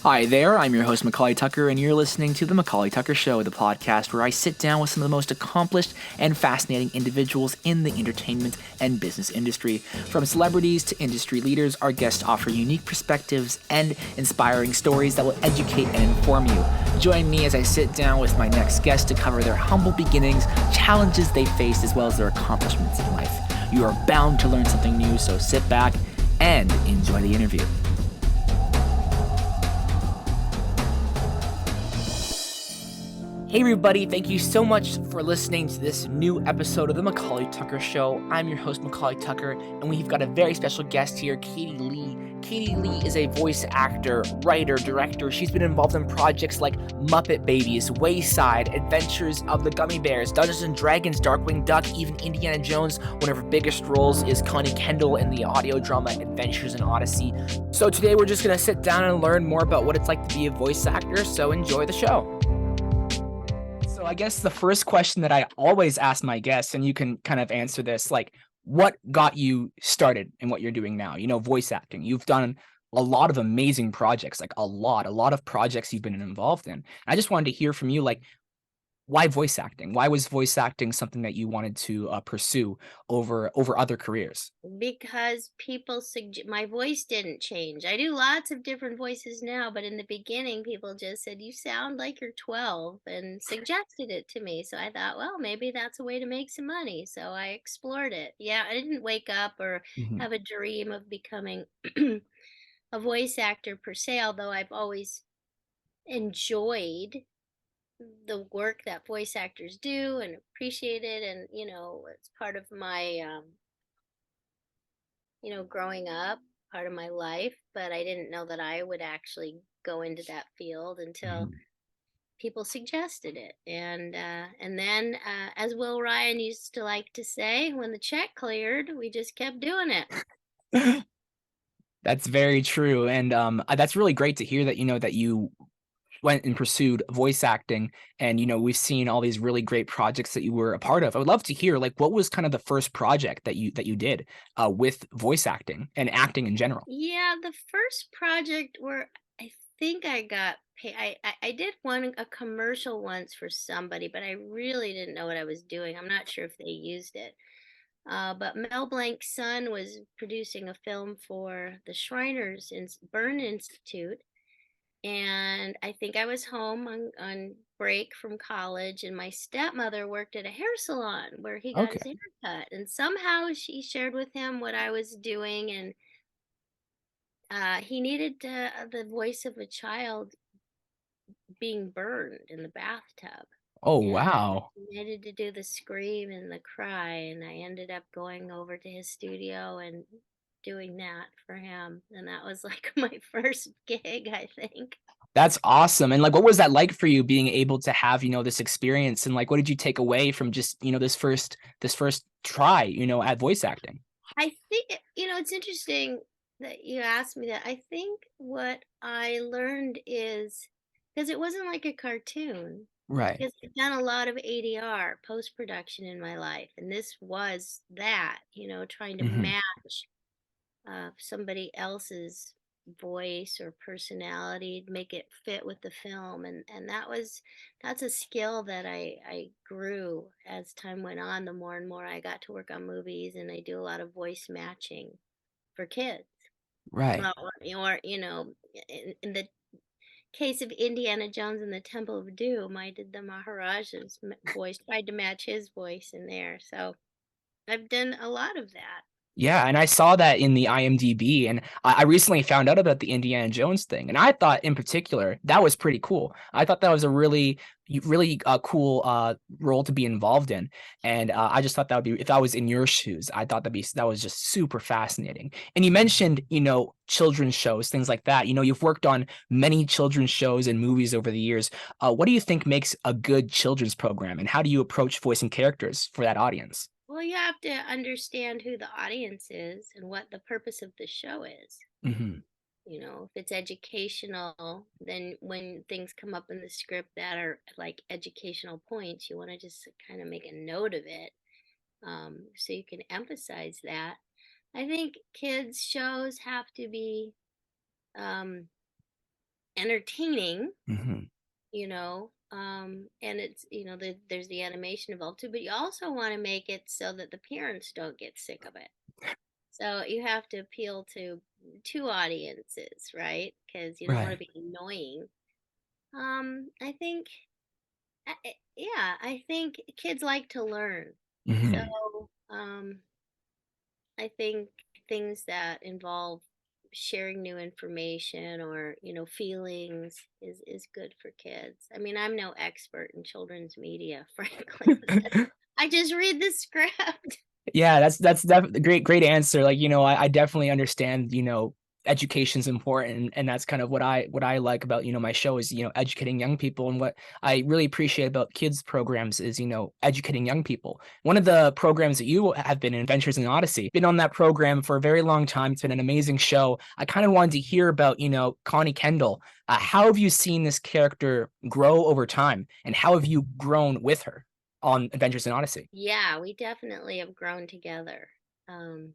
Hi there, I'm your host McAuley Tucker, and you're listening to The McAuley Tucker Show, the podcast where I sit down with some of the most accomplished and fascinating individuals in the entertainment and business industry. From celebrities to industry leaders, our guests offer unique perspectives and inspiring stories that will educate and inform you. Join me as I sit down with my next guest to cover their humble beginnings, challenges they faced, as well as their accomplishments in life. You are bound to learn something new, so sit back and enjoy the interview. Hey everybody, thank you so much for listening to this new episode of the McAuley Tucker Show. I'm your host, McAuley Tucker, and we've got a very special guest here, Katie Leigh. Katie Leigh is a voice actor, writer, director. She's been involved in projects like Muppet Babies, Wayside, Adventures of the Gummi Bears, Dungeons & Dragons, Darkwing Duck, even Indiana Jones. One of her biggest roles is Connie Kendall in the audio drama Adventures in Odyssey. So today we're just going to sit down and learn more about what it's like to be a voice actor, so enjoy the show. So I guess the first question that I always ask my guests, and you can kind of answer this, like, what got you started in what you're doing now? You know, voice acting. You've done a lot of amazing projects, like a lot of projects you've been involved in. I just wanted to hear from you, like, why voice acting? Why was voice acting something that you wanted to pursue over other careers? Because my voice didn't change. I do lots of different voices now, but in the beginning, people just said, "You sound like you're 12," and suggested it to me. So I thought, well, maybe that's a way to make some money. So I explored it. Yeah, I didn't wake up or Mhm. have a dream of becoming a voice actor per se, although I've always enjoyed the work that voice actors do and appreciate it. And, it's part of my growing up, part of my life, but I didn't know that I would actually go into that field until Mhm. people suggested it. And then, as Will Ryan used to like to say, when the check cleared, we just kept doing it. That's very true, and that's really great to hear that that you went and pursued voice acting, and we've seen all these really great projects that you were a part of. I would love to hear, like, what was kind of the first project that you did with voice acting and acting in general. Yeah, the first project where I think I got paid, I did a commercial once for somebody, but I really didn't know what I was doing. I'm not sure if they used it. But Mel Blanc's son was producing a film for the Burn Institute. And I think I was home on break from college, and my stepmother worked at a hair salon where he got his Okay. hair cut. And somehow she shared with him what I was doing, and he needed the voice of a child being burned in the bathtub. Oh, And wow. he needed to do the scream and the cry, and I ended up going over to his studio and doing that for him. And that was like my first gig, I think. That's awesome. And, like, what was that like for you being able to have this experience, and, like, what did you take away from just this first try at voice acting? I think, it's interesting that you asked me that. I think what I learned is because it wasn't like a cartoon, Right. because I've done a lot of ADR, post production, in my life. And this was that, trying to Hmm. match somebody else's voice or personality to make it fit with the film. And that's a skill that I grew as time went on. The more and more I got to work on movies, and I do a lot of voice matching for kids. Right. Or in the case of Indiana Jones and the Temple of Doom, I did the Maharaja's voice, tried to match his voice in there. So I've done a lot of that. Yeah, and I saw that in the IMDb, and I recently found out about the Indiana Jones thing, and I thought in particular that was pretty cool. I thought that was a really cool role to be involved in, and I just thought that would be, if I was in your shoes, I thought that was just super fascinating. And you mentioned children's shows, things like that. You've worked on many children's shows and movies over the years. What do you think makes a good children's program, and how do you approach voicing characters for that audience? Well, you have to understand who the audience is and what the purpose of the show is. Hmm. If it's educational, then when things come up in the script that are like educational points, you want to just kind of make a note of it, so you can emphasize that. I think kids' shows have to be um, entertaining, Mhm. and it's, there's the animation involved too, but you also want to make it so that the parents don't get sick of it. So you have to appeal to two audiences, right? Because you don't want to Right. be annoying. I think, yeah, I think kids like to learn. So, Mhm. um, I think things that involve sharing new information or, feelings is good for kids. I mean, I'm no expert in children's media, frankly. I just read the script. Yeah, that's great answer. Like, I definitely understand, education's important, and that's kind of what I like about, my show is, educating young people. And what I really appreciate about kids programs is, educating young people. One of the programs that you have been in, Adventures in Odyssey, been on that program for a very long time. It's been an amazing show. I kind of wanted to hear about, Connie Kendall. How have you seen this character grow over time, and how have you grown with her on Adventures in Odyssey? Yeah, we definitely have grown together. Um,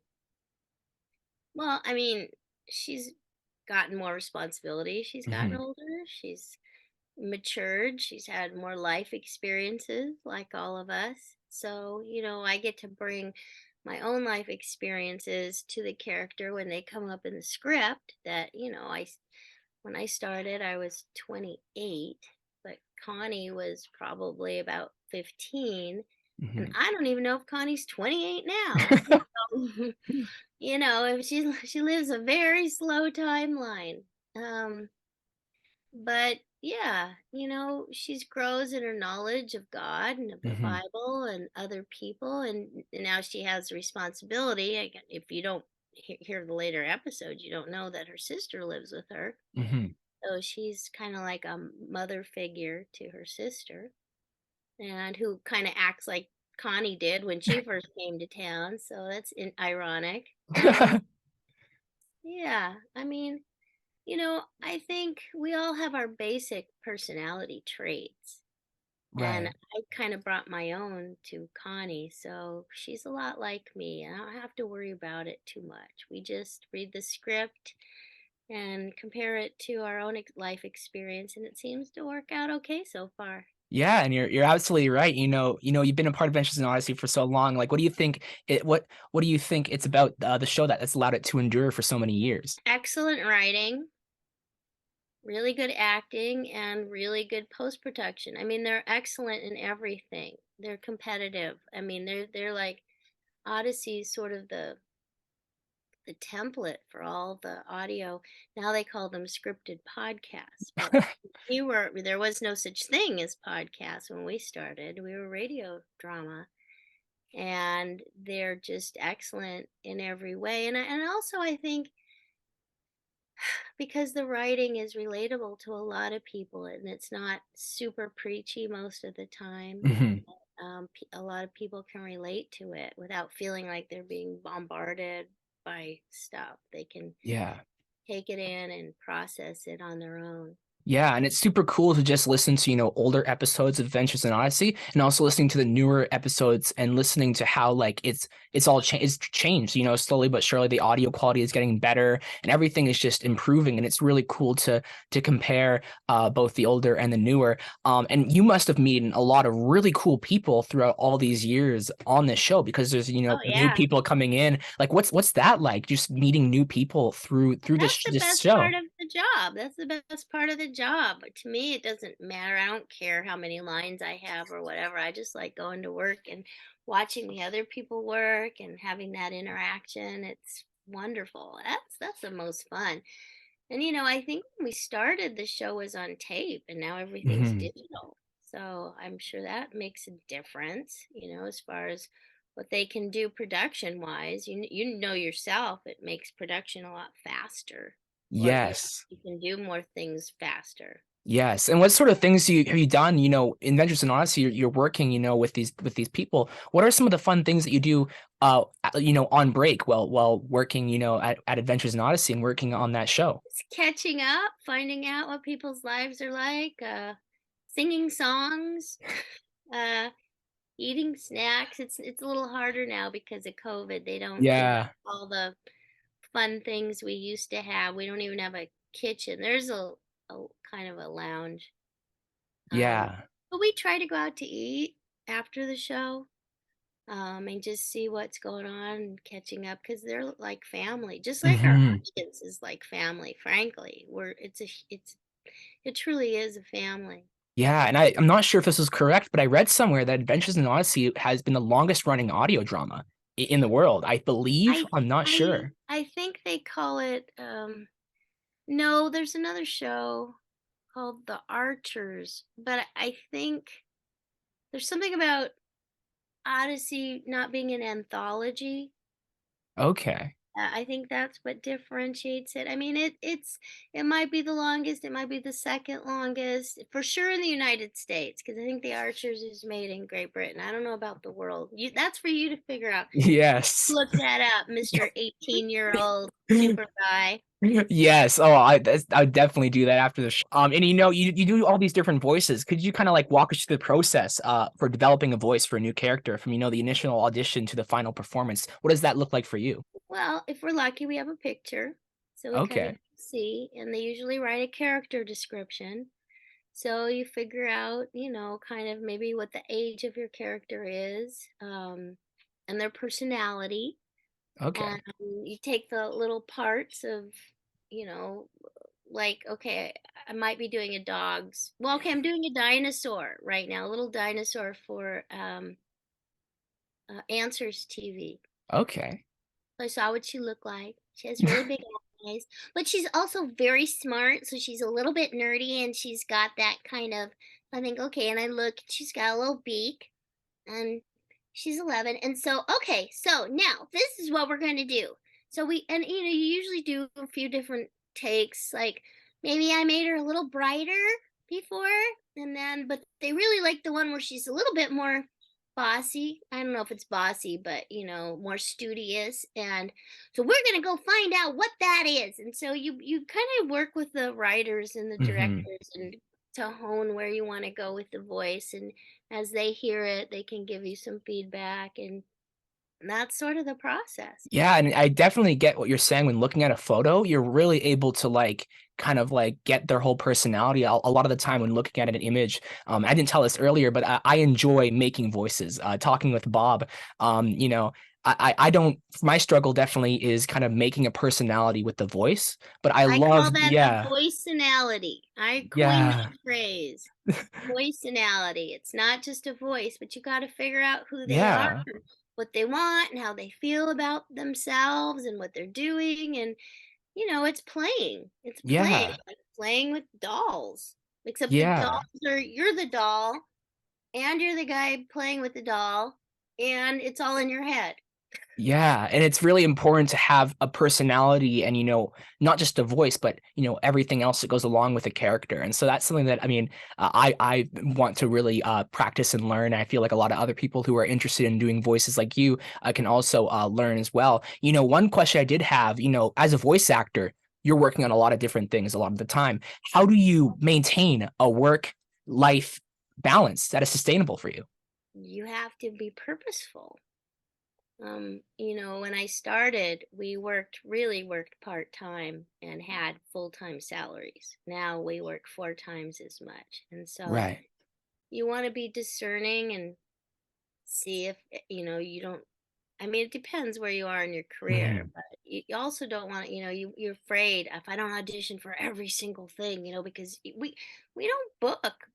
well, I mean, she's gotten more responsibility. She's gotten Mhm. older. She's matured. She's had more life experiences like all of us. So, I get to bring my own life experiences to the character when they come up in the script that, when I started, I was 28, but Connie was probably about 15. And Mhm. I don't even know if Connie's 28 now. So, if she lives a very slow timeline. Um, but yeah, she's grows in her knowledge of God and of the Mhm. Bible and other people, and now she has the responsibility. If you don't hear the later episodes, you don't know that her sister lives with her, Mhm. so she's kind of like a mother figure to her sister, and who kind of acts like Connie did when she first came to town. So that's ironic. Yeah, I mean, I think we all have our basic personality traits. And Right. I kind of brought my own to Connie. So she's a lot like me. I don't have to worry about it too much. We just read the script and compare it to our own life experience, and it seems to work out okay so far. Yeah, and you're absolutely right. You've been a part of Adventures in Odyssey for so long. Like, what do you think it's about the show that's allowed it to endure for so many years? Excellent writing, really good acting, and really good post production. I mean, they're excellent in everything. They're competitive. I mean, they're like Odyssey's sort of the template for all the audio. Now they call them scripted podcasts, but there was no such thing as podcasts when we started. We were radio drama, and they're just excellent in every way. And also I think because the writing is relatable to a lot of people and it's not super preachy most of the time. Mhm. A lot of people can relate to it without feeling like they're being bombarded by stuff. They can Yeah. take it in and process it on their own. Yeah, and it's super cool to just listen to, older episodes of Adventures in Odyssey, and also listening to the newer episodes and listening to how like it's changed, slowly but surely the audio quality is getting better and everything is just improving, and it's really cool to compare both the older and the newer. And you must have met a lot of really cool people throughout all these years on this show, because there's, Oh new yeah. people coming in. Like, what's that like? Just meeting new people through That's the this best part show. of the job. That's the best part of the job. But to me, it doesn't matter. I don't care how many lines I have or whatever. I just like going to work and watching the other people work and having that interaction. It's wonderful. That's the most fun. And I think when we started, the show was on tape, and now everything's Mhm. digital. So I'm sure that makes a difference, as far as what they can do production wise. You know yourself, it makes production a lot faster, or Yes. you can do more things faster. Yes. And what sort of things have you done, in Adventures in Odyssey, you're working, with these people. What are some of the fun things that you do on break while working, at Adventures in Odyssey and working on that show? Just catching up, finding out what people's lives are like, singing songs, uh, eating snacks. It's a little harder now because of COVID. They don't Yeah. have all the fun things we used to have. We don't even have a kitchen. There's a kind of a lounge. Um, Yeah. but we try to go out to eat after the show, and just see what's going on and catching up because they're like family, just like our Mhm. audience is like family. Frankly, it truly is a family. Yeah, and I'm not sure if this is correct, but I read somewhere that Adventures in Odyssey has been the longest running audio drama in the world. I believe. I I'm not I sure. I think they call it. No, there's another show called The Archers, but I think there's something about Odyssey not being an anthology. Okay. I think that's what differentiates it. I mean, it might be the longest, it might be the second longest, for sure in the United States, because I think The Archers is made in Great Britain. I don't know about the world. That's for you to figure out. Yes. Look that up, Mr. 18-year-old super guy. Yes. Oh, I would definitely do that after the and you do all these different voices. Could you kind of like walk us through the process for developing a voice for a new character from the initial audition to the final performance? What does that look like for you? Well, if we're lucky, we have a picture, so we kind of Okay. see, and they usually write a character description. So you figure out, kind of maybe what the age of your character is, and their personality. And Okay. you take the little parts of, you know, like, okay, I might be doing a dog's. Well, okay, I'm doing a dinosaur right now, a little dinosaur for Answers TV. Okay. I saw what she looked like. She has really big eyes, but she's also very smart. So she's a little bit nerdy, and she's got that kind of. I think, okay, and I look, she's got a little beak, and she's 11. And so, okay, so now this is what we're going to do. So and you usually do a few different takes. Like maybe I made her a little brighter before, and then, but they really like the one where she's a little bit more bossy. I don't know if it's bossy, but more studious. And so we're going to go find out what that is. And so you kind of work with the writers and the Hmm. directors and to hone where you want to go with the voice, and as they hear it, they can give you some feedback, and that's sort of the process. Yeah, and I definitely get what you're saying. When looking at a photo, you're really able to like kind of like get their whole personality. A lot of the time when looking at an image, I didn't tell this earlier, but I enjoy making voices. Talking with Bob, I don't. My struggle definitely is kind of making a personality with the voice, but I I love, call that the yeah, voiceanality. I coined yeah, that phrase. Voiceanality. It's not just a voice, but you got to figure out who they are, yeah, what they want, and how they feel about themselves and what they're doing. And it's playing. It's playing, yeah, like playing with dolls. Except the dolls yeah. you're the doll, and you're the guy playing with the doll, and it's all in your head. Yeah, and it's really important to have a personality and, not just a voice, but, everything else that goes along with a character. And so that's something that, I mean, I want to really practice and learn. I feel like a lot of other people who are interested in doing voices like you can also learn as well. One question I did have, as a voice actor, you're working on a lot of different things a lot of the time. How do you maintain a work life balance that is sustainable for you? You have to be purposeful. When I started, we really worked part-time and had full-time salaries. Now we work 4 times as much. And so Right. you want to be discerning and see if, you don't. I mean, it depends where you are in your career, Mhm. but you also don't want, you're afraid if I don't audition for every single thing, because we don't book,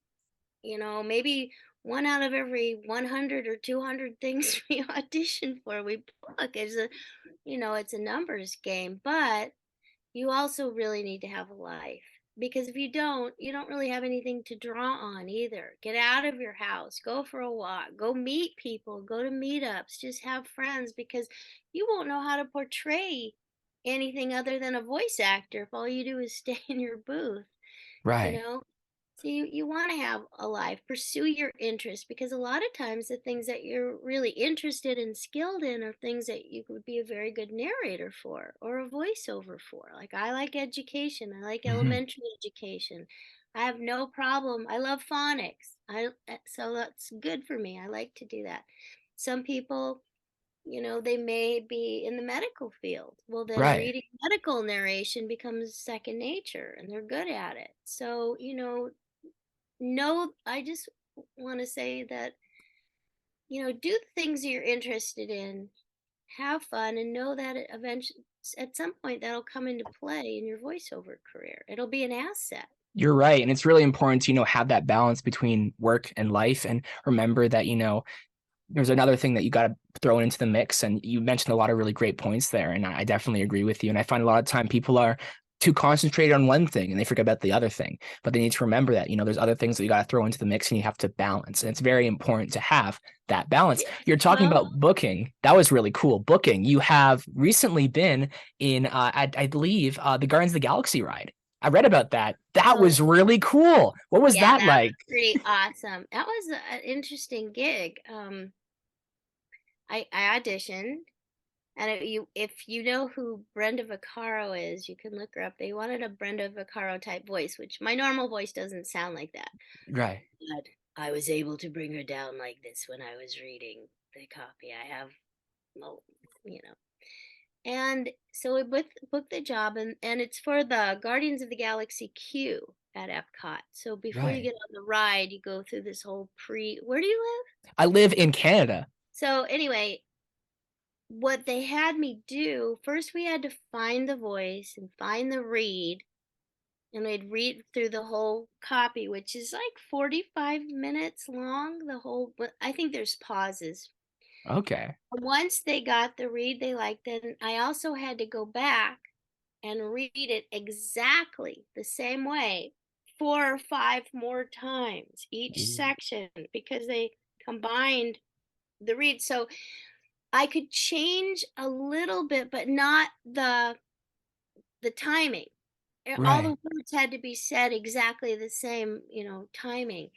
maybe one out of every 100 or 200 things we audition for, we book. It's a numbers game, but you also really need to have a life, because if you don't really have anything to draw on either. Get out of your house, go for a walk, go meet people, go to meetups, just have friends, because you won't know how to portray anything other than a voice actor if all you do is stay in your booth, you Right. know? So you want to have a life, pursue your interests, because a lot of times the things that you're really interested and skilled in are things that you would be a very good narrator for or a voiceover for. Like I like education, I like Mhm. elementary education. I have no problem. I love phonics. So that's good for me. I like to do that. Some people they may be in the medical field. Well, then Right. reading medical narration becomes second nature and they're good at it. So, no, I just want to say that, do the things that you're interested in, have fun, and know that it eventually, at some point, that'll come into play in your voiceover career. It'll be an asset. You're right. And it's really important to, have that balance between work and life, and remember that, there's another thing that you got to throw into the mix. And you mentioned a lot of really great points there. And I definitely agree with you. And I find a lot of time people are too concentrated on one thing and they forget about the other thing. But they need to remember that, there's other things that you got to throw into the mix and you have to balance. And it's very important to have that balance. Yes. You're talking Well, about booking. That was really cool. Booking. You have recently been in, I believe, the Guardians of the Galaxy ride. I read about that. That oh, was really cool. What was yeah, that that was like? pretty awesome. That was an interesting gig. I auditioned, and if you know who Brenda Vaccaro is, you can look her up. They wanted a Brenda Vaccaro type voice, which my normal voice doesn't sound like that. Right. But I was able to bring her down like this when I was reading the copy. I have, well, you know. And so we booked the job, and it's for the Guardians of the Galaxy queue at Epcot. So before you Right. get on the ride, you go through this whole Where do you live? I live in Canada. So anyway, what they had me do, first we had to find the voice and find the read, and we'd read through the whole copy, which is like 45 minutes long, the whole, but I think there's pauses. Okay. Once they got the read they liked, then I also had to go back and read it exactly the same way 4 or 5 more times each section, because they combined the read. So I could change a little bit, but not the timing. All Right. the words had to be said exactly the same, timing.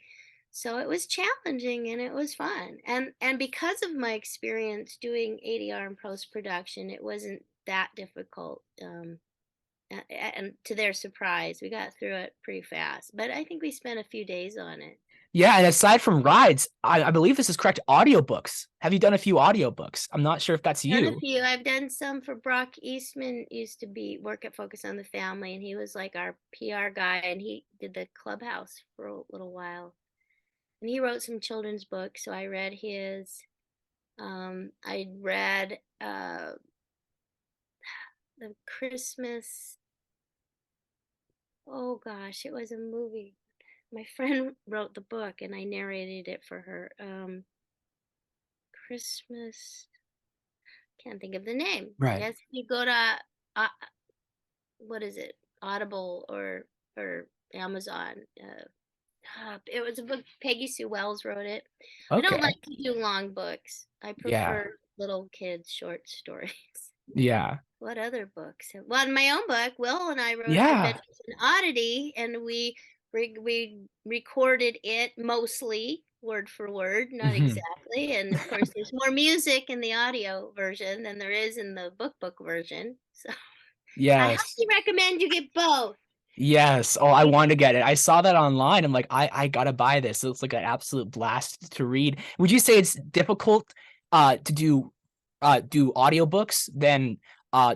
So it was challenging and it was fun. And because of my experience doing ADR and post production, it wasn't that difficult. And to their surprise, we got through it pretty fast. But I think we spent a few days on it. Yeah, and aside from rides, I believe this is correct. Audiobooks. Have you done a few audiobooks? I'm not sure if that's Done a you. few. I've done some for Brock Eastman. Used to be work at Focus on the Family, and he was like our PR guy, and he did the Clubhouse for a little while. And he wrote some children's books, so I read his. I read the Christmas. Oh gosh, it was a movie. My friend wrote the book, and I narrated it for her. Christmas. Can't think of the name. I Right. guess you go to uh, what is it, Audible or Amazon. It was a book. Peggy Sue Wells wrote it. I don't Okay. like to do long books. I Yeah. prefer little kids' short stories. Yeah. What other books? Well, in my own book, Will and I wrote Yeah. Adventures in Oddity, and we recorded it mostly word for word, not Mhm. exactly. And of course, there's more music in the audio version than there is in the book version. So I Yes. highly recommend you get both. Yes. Oh, I want to get it. I saw that online. I'm like, I gotta buy this. It looks like an absolute blast to read. Would you say it's difficult to do audiobooks than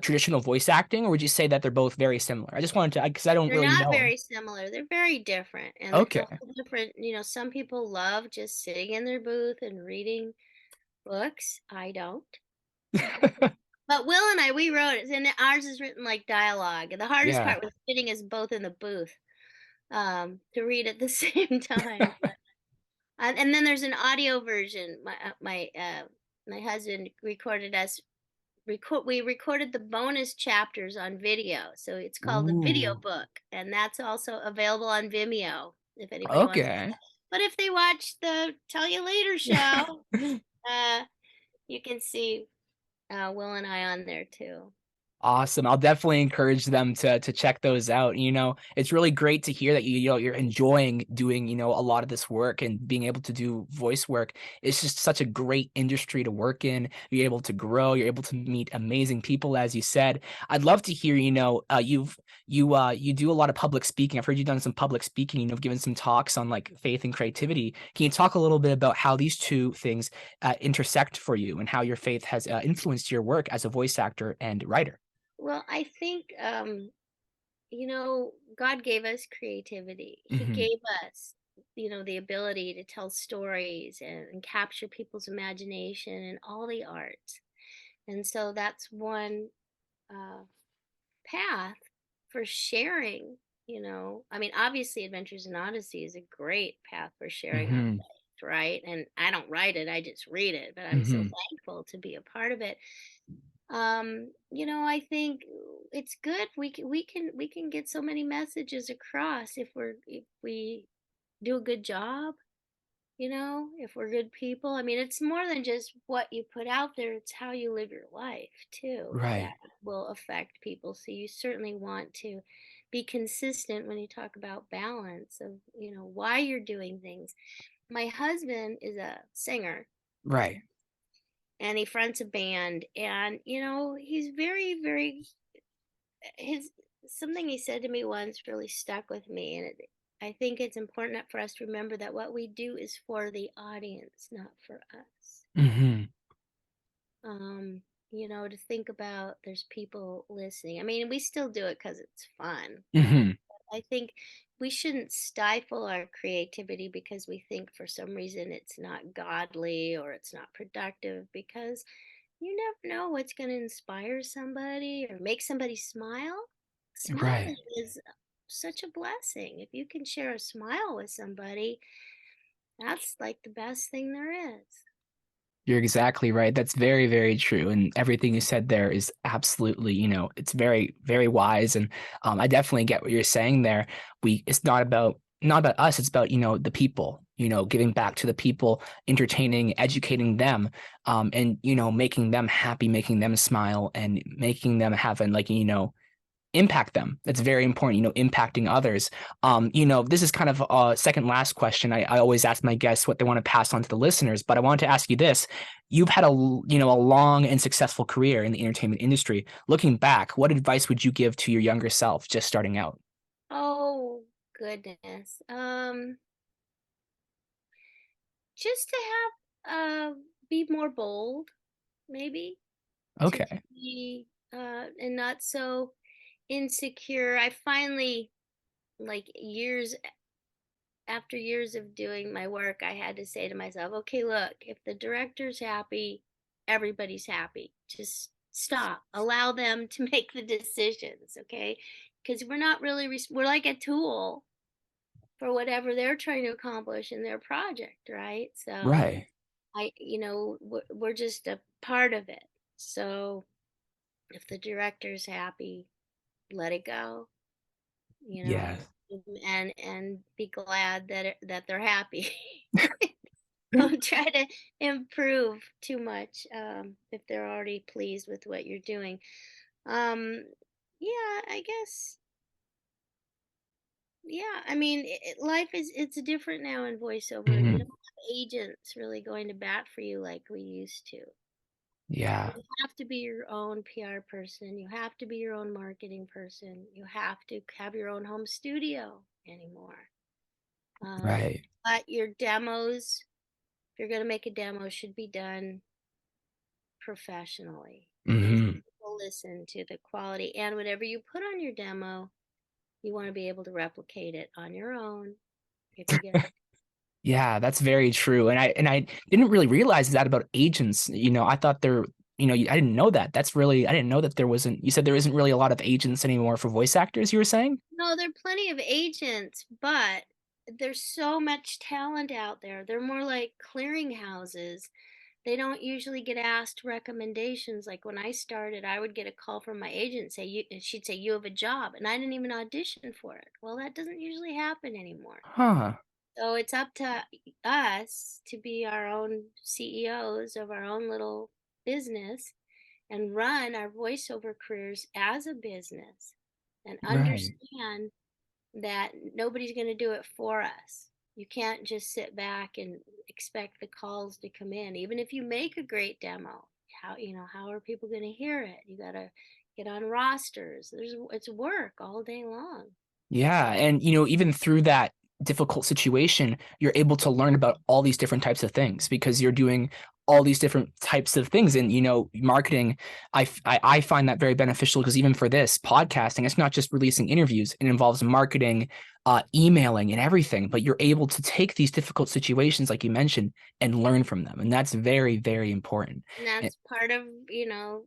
traditional voice acting, or would you say that they're both very similar? I just wanted to, because I don't They're really not know. very similar. They're very different, and it's a Okay. whole different. Some people love just sitting in their booth and reading books. I don't. But Will and I, we wrote it, and ours is written like dialogue. And the hardest Yeah. part was sitting us both in the booth to read at the same time. And then there's an audio version. My husband recorded us. We recorded the bonus chapters on video, so it's called the video Ooh. book, and that's also available on Vimeo if anybody wants to. Okay. But if they watch the Tell You Later show, uh, you can see Will and I on there too. Awesome. I'll definitely encourage them to check those out. It's really great to hear that you're enjoying doing, a lot of this work and being able to do voice work. It's just such a great industry to work in. You're able to grow, you're able to meet amazing people, as you said. I'd love to hear, you do a lot of public speaking. I've heard you've done some public speaking, given some talks on like faith and creativity. Can you talk a little bit about how these two things intersect for you and how your faith has influenced your work as a voice actor and writer? Well, I think God gave us creativity. He Hmm. gave us, the ability to tell stories and capture people's imagination and all the arts. And so that's one uh, path for sharing. I mean, obviously, Adventures in Odyssey is a great path for sharing our Hmm. faith, right? And I don't write it, I just read it, but I'm so Hmm. thankful to be a part of it. I think it's good. We can get so many messages across if we do a good job, if we're good people. I mean, it's more than just what you put out there, it's how you live your life too that Right. will affect people. So you certainly want to be consistent when you talk about balance of, why you're doing things. My husband is a singer Right. and he fronts a band, and he's very, very his something he said to me once really stuck with me, and I think it's important for us to remember that what we do is for the audience, not for us. Hmm. um to think about there's people listening. I mean, we still do it because it's fun. Hmm. I think we shouldn't stifle our creativity because we think for some reason it's not godly or it's not productive, because you never know what's going to inspire somebody or make somebody smile. Right. Smiling is such a blessing. If you can share a smile with somebody, that's like the best thing there is. You're exactly right. That's very, very true. And everything you said there is absolutely, it's very, very wise. And I definitely get what you're saying there. It's not about us. It's about, the people, giving back to the people, entertaining, educating them, and, making them happy, making them smile and making them have an, like, impact them. That's very important, impacting others. This is kind of a second last question. I always ask my guests what they want to pass on to the listeners, but I wanted to ask you this. You've had a long and successful career in the entertainment industry. Looking back, what advice would you give to your younger self just starting out? Oh, goodness. Just to have be more bold, maybe, to Okay. be and not so insecure. I finally, like, years after years of doing my work, I had to say to myself, okay, look, if the director's happy, everybody's happy. Just stop. Allow them to make the decisions, okay? Because we're not really, we're like a tool for whatever they're trying to accomplish in their project, right? So Right. we're just a part of it. So if the director's happy, let it go, you know, Yeah. and be glad that they're happy. Don't try to improve too much if they're already pleased with what you're doing. Um, yeah, I guess. Yeah, I mean, life it's different now in voiceover. You don't Hmm. have agents really going to bat for you like we used to. Yeah. You have to be your own PR person. You have to be your own marketing person. You have to have your own home studio anymore. Um, Right. but your demos, if you're going to make a demo, should be done professionally because Hmm. people listen to the quality. And whatever you put on your demo, you want to be able to replicate it on your own if you get. Yeah, that's very true. And I didn't really realize that about agents. I thought I didn't know that. I didn't know that there wasn't, you said there isn't really a lot of agents anymore for voice actors, you were saying? No, there are plenty of agents, but there's so much talent out there. They're more like clearinghouses. They don't usually get asked recommendations. Like when I started, I would get a call from my agent say you and she'd say you have a job, and I didn't even audition for it. Well, that doesn't usually happen anymore. Huh. So it's up to us to be our own CEOs of our own little business and run our voiceover careers as a business and Right. understand that nobody's going to do it for us. You can't just sit back and expect the calls to come in. Even if you make a great demo, how are people going to hear it? You got to get on rosters. It's work all day long. Yeah, and even through that difficult situation, you're able to learn about all these different types of things because you're doing all these different types of things. And marketing, I find that very beneficial because even for this podcasting, it's not just releasing interviews; it involves marketing, emailing, and everything. But you're able to take these difficult situations, like you mentioned, and learn from them, and that's very, very important. And that's part of,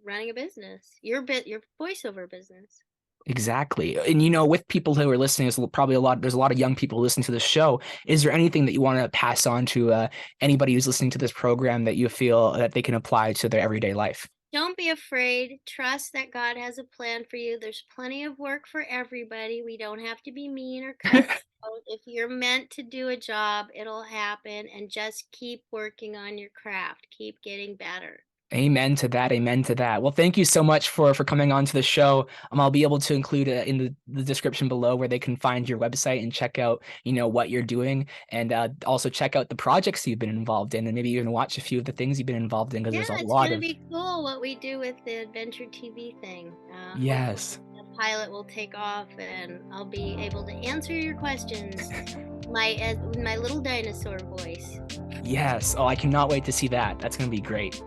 running a business. Your voiceover business. Exactly. And with people who are listening, there's a lot of young people listening to the show. Is there anything that you want to pass on to anybody who's listening to this program that you feel that they can apply to their everyday life? Don't be afraid. Trust that God has a plan for you. There's plenty of work for everybody. We don't have to be mean or cutthroat. If you're meant to do a job, it'll happen. And just keep working on your craft. Keep getting better. Amen to that. Amen to that. Well, thank you so much for coming on to the show. I'll be able to include in the description below where they can find your website and check out what you're doing, and also check out the projects you've been involved in, and maybe even watch a few of the things you've been involved in because Yeah, there's a it's lot going to of be cool what we do with the Adventure TV thing. Hopefully yes. the pilot will take off and I'll be able to answer your questions my little dinosaur voice. Yes. Oh, I cannot wait to see that. That's going to be great.